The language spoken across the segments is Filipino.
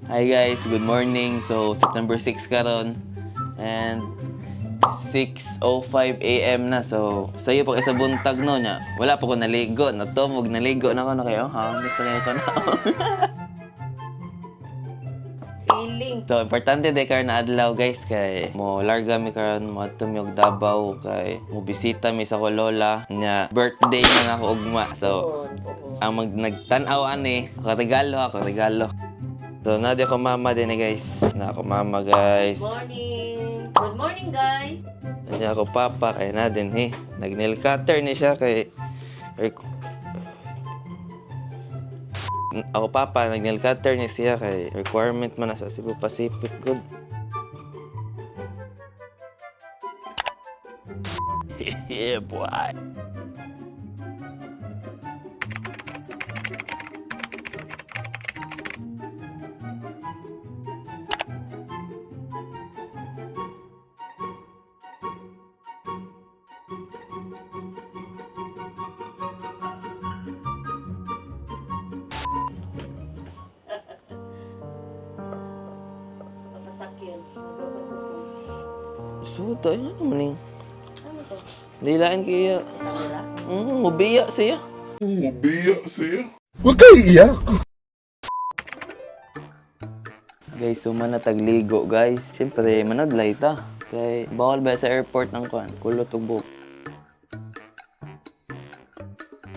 Hi guys, good morning. So, September 6 karon and 6:05 AM na. So, sayo pa sa buntag no nya. Wala pa ko naligo, natumog naligo na ko na kayo. Ha, miss na kayo na. Feeling. So, importante de karon na adlaw guys kay mo larga mi karon mo tumyog Davao kay mo bisita mi sa ko lola nya birthday na ako ugma. So, ang nagtan-aw ani, ako regalo. So, nadi ako mama din guys. Na ako mama guys. Morning. Good morning, guys. Kanya ako papa kay na din nag-nail cutter ni siya kay ako papa nag-nail cutter ni siya kay requirement man na sa Cebu Pacific good. Yeah, boy. Papasakyan. So, tayo ano man Ano to? Nilaan kaya. Kamera? Mubiya siya. Huwag kayo iiyak. Guys, manatagligo guys. Siyempre, manadlay ta. Kay bawal ba sa airport ng kuan? Kulot ug buhok.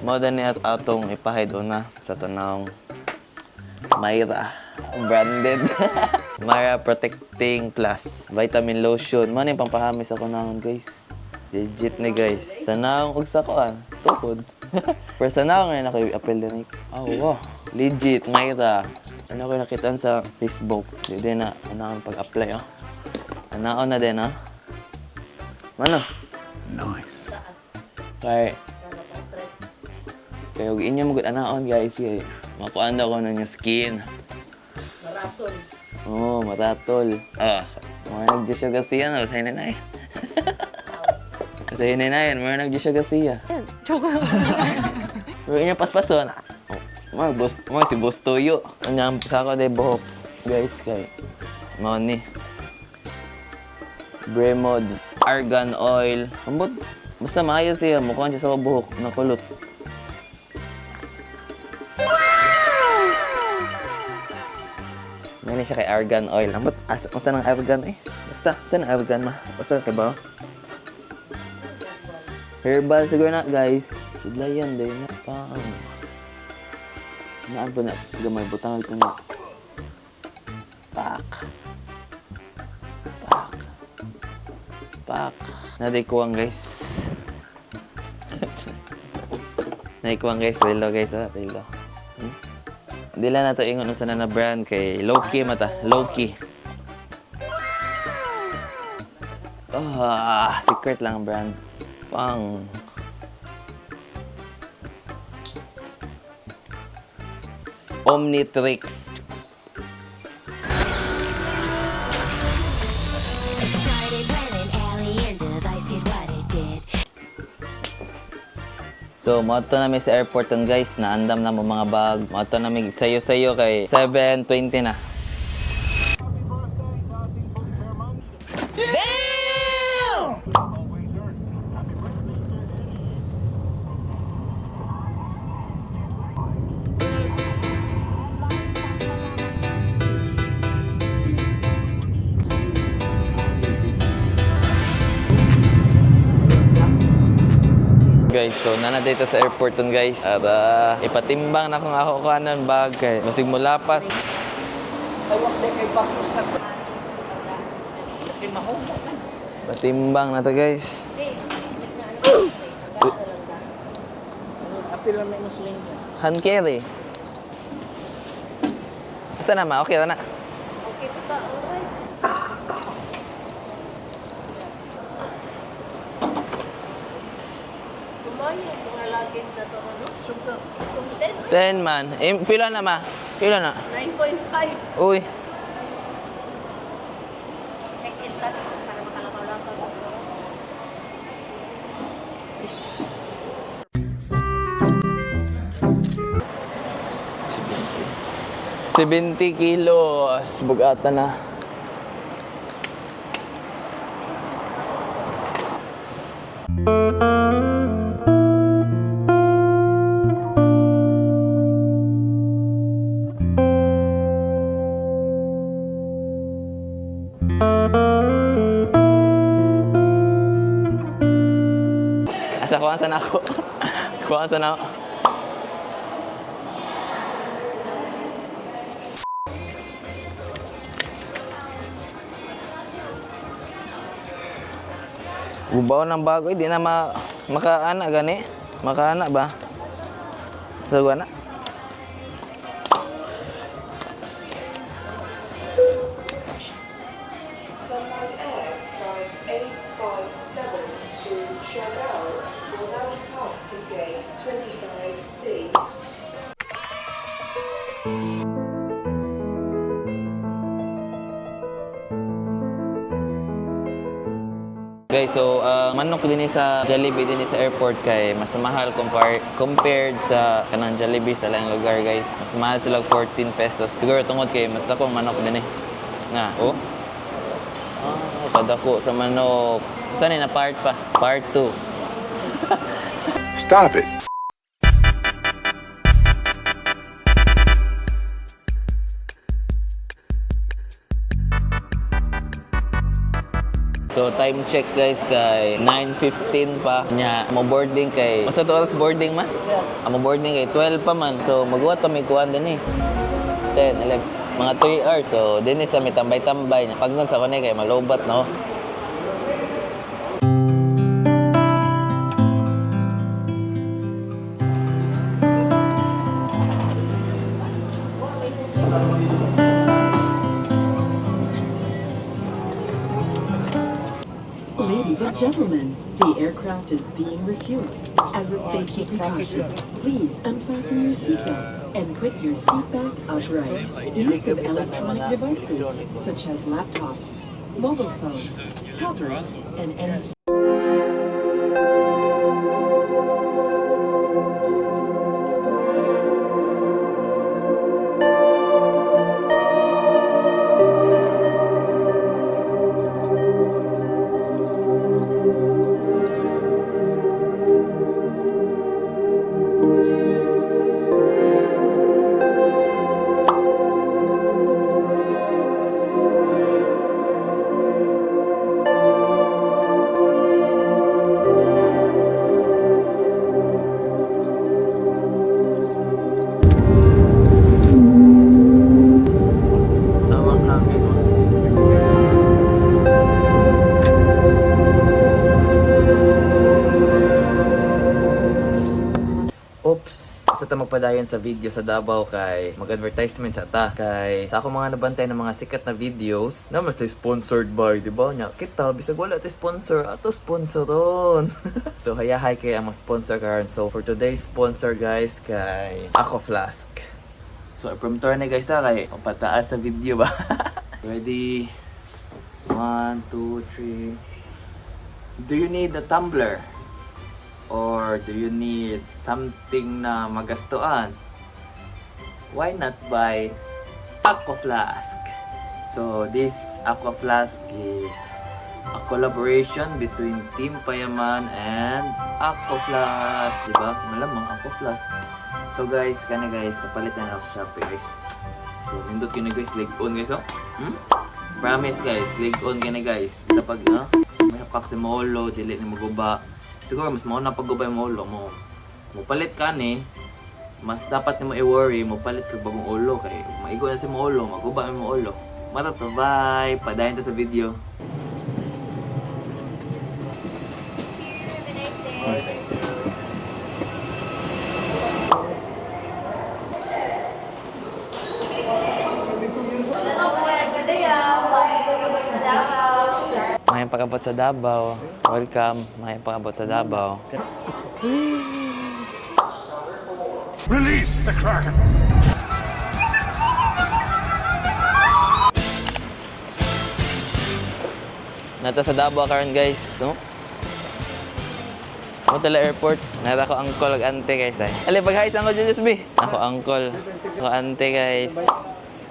Moda ni at atong ipahid una sa tanawng Myra branded. Myra Protecting Plus Vitamin Lotion. Man yung pampahamis ako naon guys. Legit ni guys. Sanawng ug sa kuan. Tukod. Pero sanawng ngayon ako i-apel din. Oh, wow. Legit Myra. Ano ko nakitaan sa Facebook. Hindi na ang pag-apply oh. Anaon na din oh. Ano? Nice. Kay kaya huwag inyo magod anaon guys. Kaya makuan daw ko ng yung skin. Marathon. Oo, matatol. Mga nag-Joshua Garcia na. Sa hinanay. Sa hinanay, mga nag-Joshua Garcia. Choke. Pero inyo paspason. Mga si Boss Toyo. Kanya sa ako day buhok. Guys, kay mga ni. Bremod. Argan oil. Ambot. Basta maayos siya. Mukhang siya sa buhok. Nakulot. May siya kay argan oil. Ambot, basta ng argan eh. Basta ng argan ma. Basta kay ba? Herbal siguro na guys. Sudlayan din na pang. Naan po na gamay butang ito na. Pak. Nadikuwang guys. Nadikuwang guys. Rilo guys. Rilo. Hindi lang na ito ingon sa na brand kay Loki mata. Loki. Secret lang brand. Pang. Omnitrix. So, moto namin sa airport and guys, naandam na mo mga bag. Moto namin sayo-sayo kay 7:20 na. Guys, so nana dito sa airport ton guys. At ipatimbang na kung ako kanan bag kay masig mo lapas. Tawag din kay Bakos na. Mahumok na. Patimbang na to guys. Apil lang may Muslim niya. Hand carry. Basta na ma, okay na. Okay pa sa alright. Kumain mga luggage na to ano? Sugar. 10. 10 man. Pila na ma? Pila na? 9.5. Uy. Check in lang para makalakaw-lakaw. 70 kilos. Bugatan na. Asa kuha na ako. Kuha na ako. Gubaw ng bago, di na makaana gani. Makaana ba? Sa na. Sunlight Air Flight 857 to Chagall will now depart from gate 25C. Guys, so manok din sa Jollibee din sa airport kay mas mahal compared sa kanang Jollibee sa laing lugar, guys. Mas mahal sila 14 pesos. Siguro tungod kay mas dako manok din eh. Na, oh. Kadako sa manok. Saan na part pa? Part 2. Stop it. So time check guys kay 9:15 pa nya mo boarding kay basta to oras boarding ma? Amo boarding kay 12 pa man. So magwa ta may kuan din eh. 10, 11 mga 3 hours. So din sa may tambay-tambay. Pagnon sa kanay kay malobat no. Ladies and gentlemen, the aircraft is being refueled. As a safety precaution, please unfasten your seatbelt and put your seat back upright. Use of electronic devices such as laptops, mobile phones, tablets, and any Oops! Isa ta magpadayon sa video sa Davao kay mag-advertisement sa ta. Kay sa ako mga nabantay ng mga sikat na videos na mas sponsored by, di ba? Nya, kita, bisag wala tayo sponsor, ato sponsoron. So, hayahay kay ang mga sponsor karon. So, for today's sponsor guys, kay Aqua Flask. So, prompter na guys ha, kay pataas sa video ba? Ready? 1, 2, 3. Do you need a tumbler? Or do you need something na magastuan? Why not buy Aqua Flask? So this Aqua Flask is a collaboration between Team Payaman and Aqua Flask, diba? Malamang Aqua Flask. So guys, kani guys, napalitan ako sa Shopee guys. So nindot kini guys, leg on guys oh. Promise guys, leg on kini guys. Kapag may hapak sa molo, dili ni maguba. Siguro mas mauna paggubay mo ulo mo. Palit ka ni, mas dapat ni mo i-worry, mo palit kag bagong ulo kay maigo na si mo ulo, maguba mo ulo. Matato, bye. Padayon ta sa video. Have a nice day. May pag-abot sa Davao. Welcome. May pag-abot sa Davao. Release the Kraken! Nata sa Davao karon guys, no? Motala Airport. Nata ko uncle ag ante guys ay. Ali pag-hi sa ko Julius B. Ako uncle. Ako ante guys.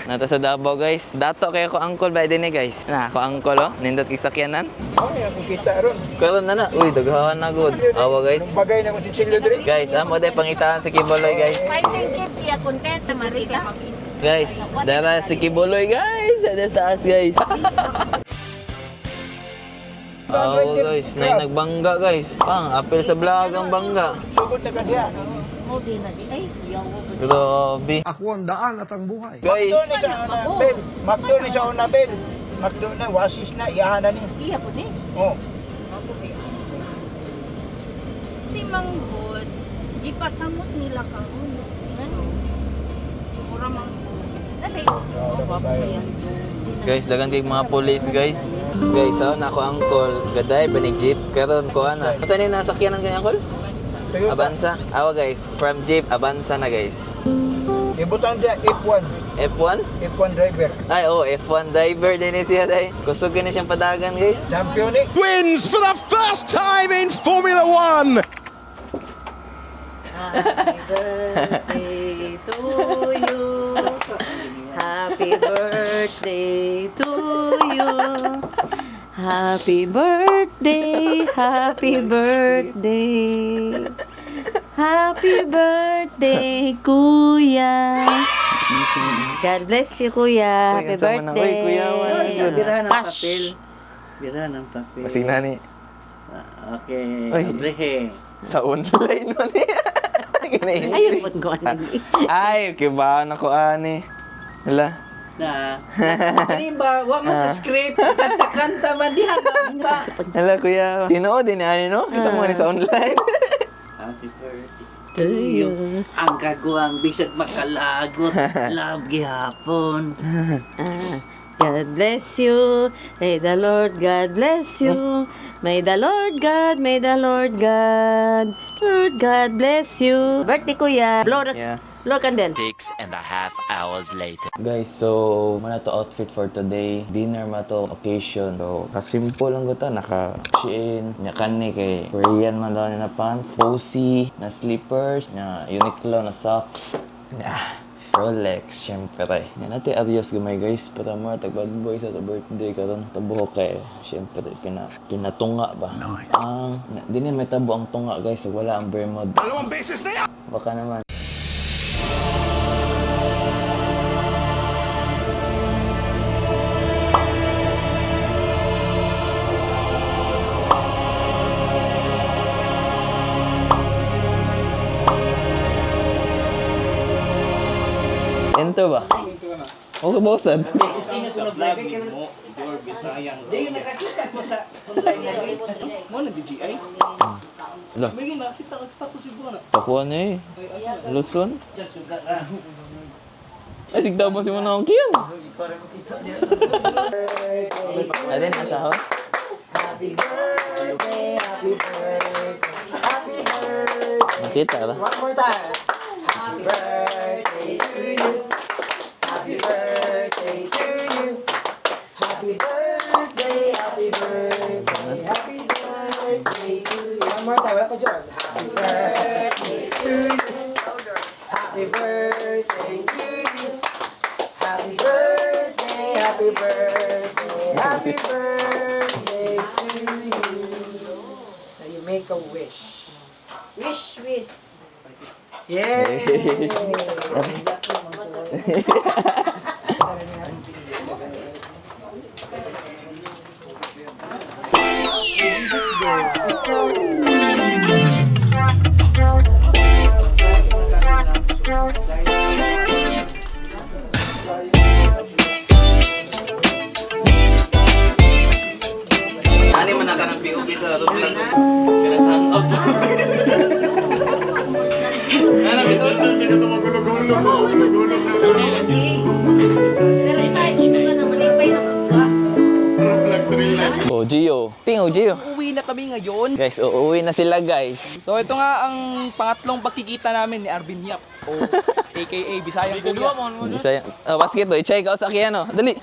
Nata sa Davao guys. Dato kayo ko angkol ba din guys. Na, ko angkol oh. Nindot kay sakyanan. Okay, ako kita ron. Karon na. Uy, daghawan na good. Awa guys. Nung bagay na ko si Chilio dire. Guys, amo day pangitaan si Kibuloy guys. Finding gives siya content na Marita. Guys, dara si Kibuloy guys. Sa taas guys. Awa guys, nagbangga guys. Pang, apel sa vlog ang bangga. Sugod na ka diya. Mo din na di ay yawo. Grabe. Ako ang daan at ang buhay. Guys, Makdo ni sa una, Ben. Makdo ni sa una, Ben. Makdo na, wasis na, iyahan na ni. Iya po din. Oh. Si Manggod, di pa samot nila karon. Mura Manggod. Dali. guys, dagan kay mga police guys. Guys, na ako angkol. Gaday, banig jeep. Karon ko ana. Saan yung nasakyanan kanya angkol? Toyota. Avanza. Awa guys, from jeep, Avanza na guys. Ibutang diya, F1. F1? F1 driver. Ay, F1 driver din siya day. Kusog na siyang padagan guys. Champion eh. Wins for the first time in Formula One. Happy birthday to you. Happy birthday to you. Happy birthday, happy birthday. Happy birthday, Kuya. God bless you, Kuya. Happy birthday. Birahan ng papel. Birahan ng papel. Masing nani. Okay. Ay. Abrehe. Sa online man niya. Ayun po ko Ay, okay ba? Naku, ani. Hala. Na. Ano ba? Wa mo sa script. Kanta-kanta man di hanggang ba? Hala, kuya. Tinoo din ani, no? Kita mo ni sa online. Happy birthday to you. Ang kagawang bisag makalagot. Love gihapon. God bless you. May the Lord God bless you. May the Lord God, may the Lord God. Lord God bless you. Birthday Kuya. Yeah. Blow candle. 6.5 hours later. Guys, so mana to outfit for today. Dinner ma to occasion. So, kasimple lang guta. Naka-shein. Nya kani kay Korean man daw na pants. Posy na slippers. Nya Uniqlo na socks. Rolex, syempre. Yan natin adios gamay guys. Para mo tag-bad boy sa birthday karon. Tabuho kay syempre pinatunga ba. Nice. Di na may tabo ang tunga guys. So, wala ang bear mode. Dalawang beses na yan! Baka naman. Enter ba? Okay, bosan. Gusto niyo sa vlog mo. Door Bisayang. Di nakakita ko sa online na rin. Mo na DJI. Ala, May nakita kag-stock sa Cebu na. pakuha niya eh. Luzon? Sugat ra. Ay, sigdaw mo si mo na akong kiyang. Alin, asaho? Nakita ba? One more time. Happy birthday to you. Happy birthday to you. Happy birthday, happy birthday, happy birthday to you. One more time, wala pa dyan. Happy birthday to you. Happy birthday to you. Happy birthday, happy birthday, happy birthday to you. Now you make a wish. Wish, wish. Yay! Ani man naka ng POV sa vlog ko. Kana sa hangout. Ana bitaw Pero isa gusto ka naman ipay na ka. Oh, Gio. Ping, Gio. Uwi na kami ngayon. Guys, uuwi na sila guys. So ito nga ang pangatlong pagkikita namin ni Arvin Yap. O aka Bisayang Kuya. Bisaya. Basket to, i-check out sa akin ano. Dali.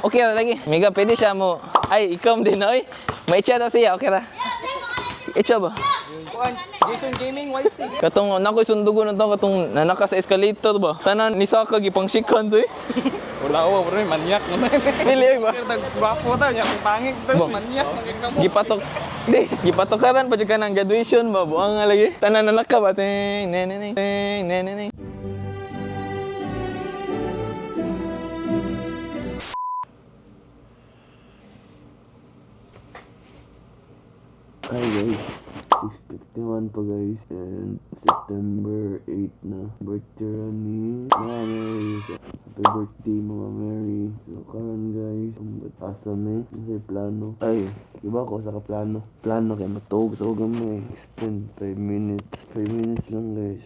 Okay ra lagi. Miga, pwede siya mo. Ay, ikaw din oy. May chat siya, okay ra. Icha ba? kuan. Jason Gaming, white thing. Katong nakoy sundugo na to katong nanaka sa escalator ba. Tanan ni Saka gipang shikan soy. Wala ko, bro, manyak mo na. Pili ba? Pero nagwapo ta, niya kung pangit to, manyak. Gipatok. Di, gipatokaran pa jud ka ng graduation ba buang nga lagi. Tanan nanaka ba ting neneneng ting neneneng. Hi guys, it's 51 pa guys and September 8 na birthday ni Mama Mary. Happy birthday Mama Mary. So karon guys, asa may plano. Ay, iba ko sa plano. Plano kay matog sa gamay. Extend 5 minutes. 5 minutes lang guys.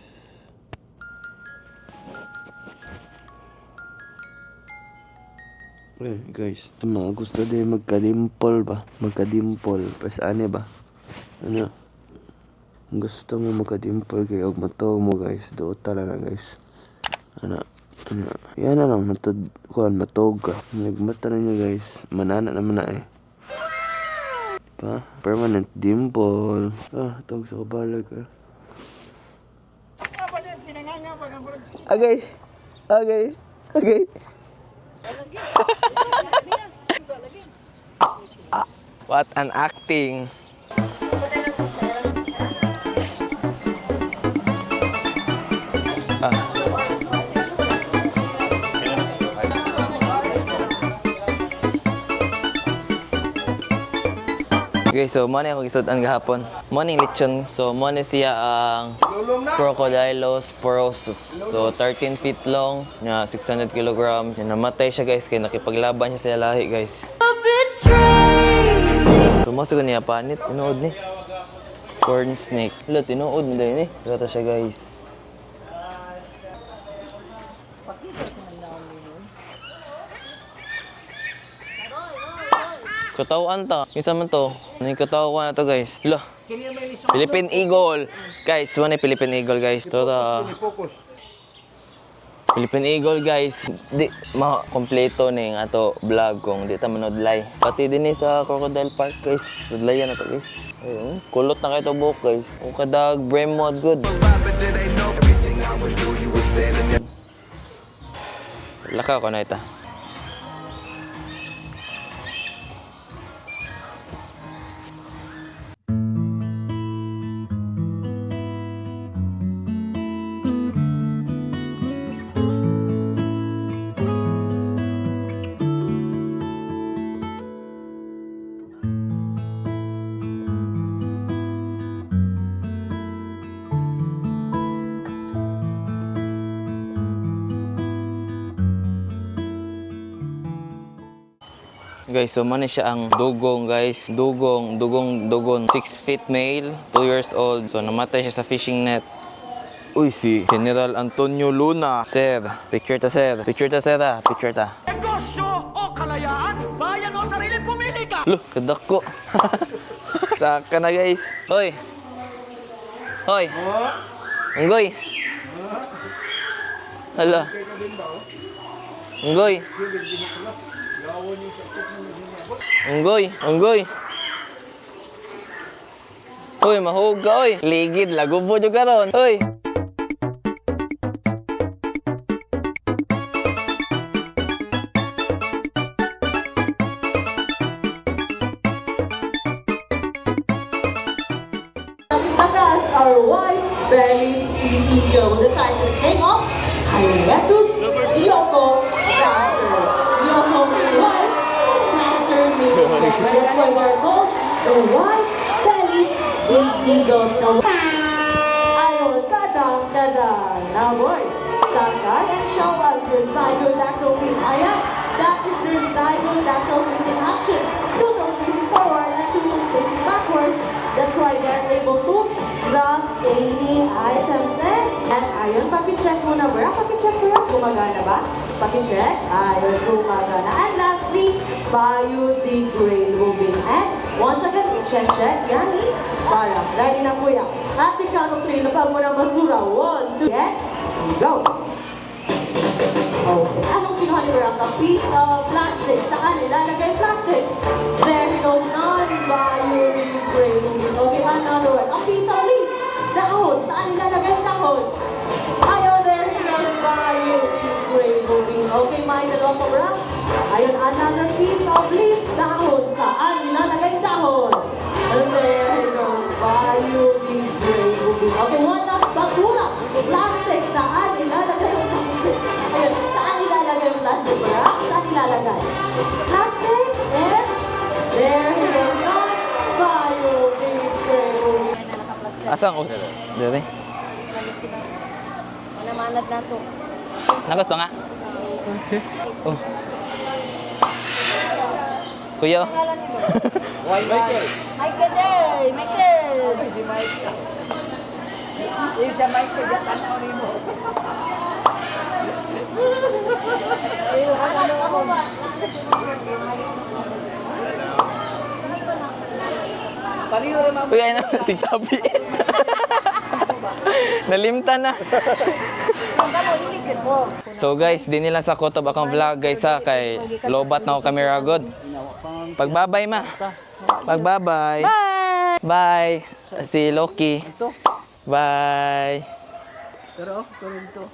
Eh guys, tama gusto din magka-dimple ba? Magka-dimple. Pero saan ba? Ano? Gusto mo magka-dimple kayo og matog mo guys. Doon tala na guys. Ano? Yan na lang. Matog ka. Nagmata na nyo guys. Manana naman na eh. Diba? Permanent dimple. Tawag sa kabalag ah. Okay. What an acting. Okay, so mo na ako isudan gahapon. Mo ning lechon. So mo na siya ang Crocodylus porosus. So 13 feet long, nya 600 kilograms. Namatay siya guys kay nakipaglaban siya sa lahi guys. So mo siguro niya panit, tinuod ni. Corn snake. Wala, tinuod mo dahil ni. Gata siya guys. Katawan ta. Kinsa man to? Ano yung katawan na to guys? Hala. Philippine Eagle. Guys, ano yung Philippine Eagle guys? Ito ta. Philippine Eagle guys. Di ma-kompleto ning ato vlog kung di ta manudlay. Pati din sa Crocodile Park guys. Nudlayan na to guys. Ayun. Kulot na kayo to buhok guys. Kung kadag brain mod good. Lakaw ko na ita. Guys, so man siya ang dugong guys. Dugong. 6 feet male, 2 years old. So namatay siya sa fishing net. Uy, si General Antonio Luna. Sir, picture ta sir. Picture ta. Negosyo o kalayaan? Bayan o sarili, pumili ka! Loh, kadako. Saka na guys. Hoy. Unggoy. Hala. Unggoy. Uy, mahug ka, uy. Ligid, lagubo dyan ka ron. Uy. Tagas our white-bellied sea eagle with the sides of the king of Hyratus Yoko Bastard. Yoko means white, Bastard means red. That's why they're called the white-bellied sea eagles. Ayun, tada. Now boy, Sakai and Shelwas, your zygodactyl feet. Ayan, that is their zygodactyl feet in action. Two toes facing forward and two toes facing backwards. That's why they're able to grab any items there. And ayun, pakicheck muna, bro. Pakicheck mo yan. Gumagana ba? Pakicheck. Ayun, gumagana. And lastly, biodegradable. And once again, check. Yani, para. Ready na kuya. At ikaw nung trail na pag muna basura. 1, 2, and go. Okay. Anong kinuha ni Bro? A piece of plastic. Saan ilalagay plastic? There he goes. Non-biodegradable. Okay, another one. A piece of leaf. dahon. Ayaw, there he goes by you. Great moving. Okay, may dalawang pabrak. Ayun, another piece of leaf dahon. Saan nilalagay yung dahon? And there he goes by you. Great moving. Okay, one of basura. Plastic. Saan nilalagay yung plastic? Ayun, saan nilalagay yung plastic? Brak? Saan nilalagay? Plastic. And there he goes. By you. Great moving. Asang ko? Dere. Malamanad na to. Nagusto nga. Oh. Kuya. Michael. Michael day! Michael! Si Michael. Yung sa Michael, yan tanaw ni mo. Pariho rin mga Kuya, na si Tabi. Nalimtan na. So guys, di nila sa kutob akong vlog guys ha, kay lobat na ako camera god. Pagbabay ma. Pagbabay. Bye. Bye. Si Loki. Bye. Pero, tuloy to.